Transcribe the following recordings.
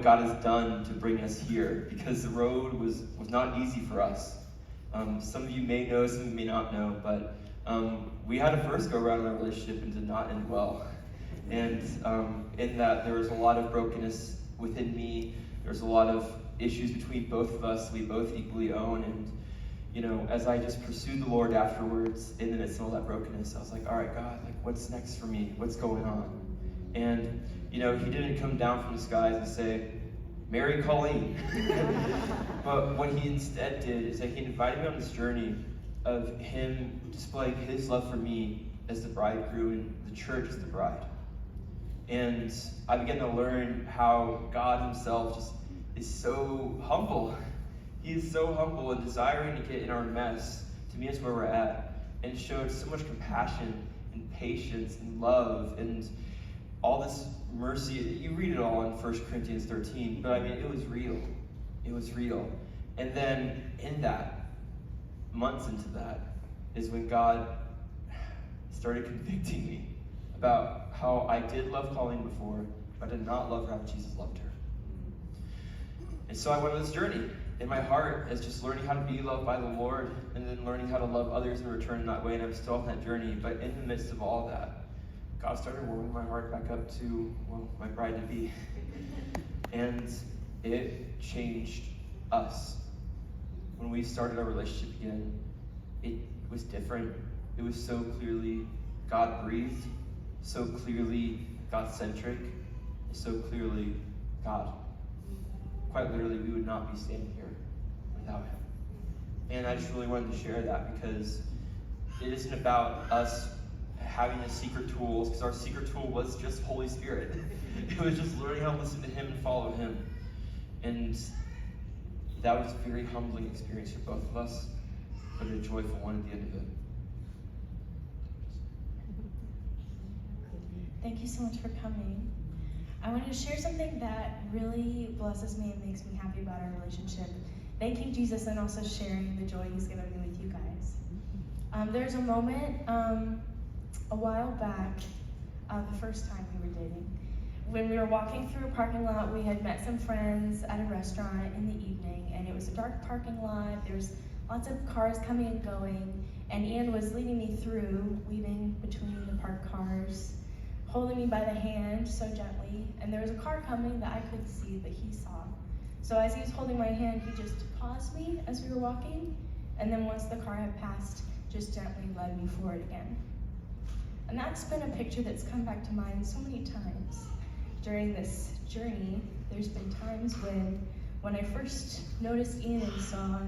God has done to bring us here, because the road was not easy for us. Some of you may know, some of you may not know, but we had a first go around in our relationship and did not end well. And in that, there was a lot of brokenness within me. There was a lot of issues between both of us we both equally own. And as I just pursued the Lord afterwards, in the midst of all that brokenness, I was like, all right, God, like, what's next for me? What's going on? And he didn't come down from the skies and say, marry Colleen. But what he instead did is that he invited me on this journey of him displaying his love for me as the bridegroom and the church as the bride. And I began to learn how God himself just is so humble. He is so humble and desiring to get in our mess to meet us where we're at, and showed so much compassion and patience and love and all this mercy. You read it all in 1 Corinthians 13, but it was real. It was real. And then in that, months into that, is when God started convicting me about how I did love Colleen before, but I did not love her how Jesus loved her. And so I went on this journey in my heart as just learning how to be loved by the Lord, and then learning how to love others in return in that way, and I'm still on that journey. But in the midst of all that, God started warming my heart back up to, my bride-to-be. And it changed us. When we started our relationship again, it was different. It was so clearly God-breathed, so clearly God-centric, so clearly God. Quite literally, we would not be standing here without him. And I just really wanted to share that, because it isn't about us having the secret tools, because our secret tool was just Holy Spirit. It was just learning how to listen to him and follow him. And that was a very humbling experience for both of us, but a joyful one at the end of it. Thank you so much for coming. I wanted to share something that really blesses me and makes me happy about our relationship. Thanking Jesus and also sharing the joy he's given me with you guys. There's a moment a while back, the first time we were dating, when we were walking through a parking lot. We had met some friends at a restaurant in the evening, and it was a dark parking lot. There was lots of cars coming and going, and Ian was leading me through, weaving between the parked cars, holding me by the hand so gently, and there was a car coming that I couldn't see, but he saw. So as he was holding my hand, he just paused me as we were walking, and then once the car had passed, just gently led me forward again. And that's been a picture that's come back to mind so many times. During this journey, there's been times when I first noticed Ian and saw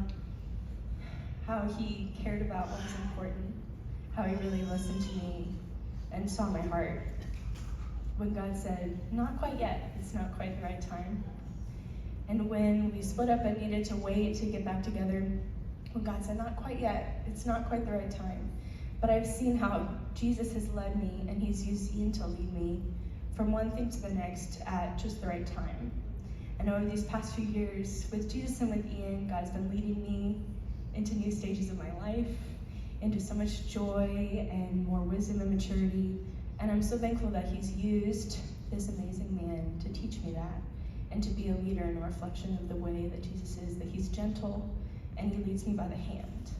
how he cared about what was important, how he really listened to me and saw my heart. When God said, not quite yet, it's not quite the right time. And when we split up and needed to wait to get back together, when God said, not quite yet, it's not quite the right time. But I've seen how Jesus has led me, and he's used Ian to lead me from one thing to the next at just the right time. And over these past few years, with Jesus and with Ian, God's been leading me into new stages of my life, into so much joy and more wisdom and maturity. And I'm so thankful that he's used this amazing man to teach me that, and to be a leader and a reflection of the way that Jesus is, that he's gentle and he leads me by the hand.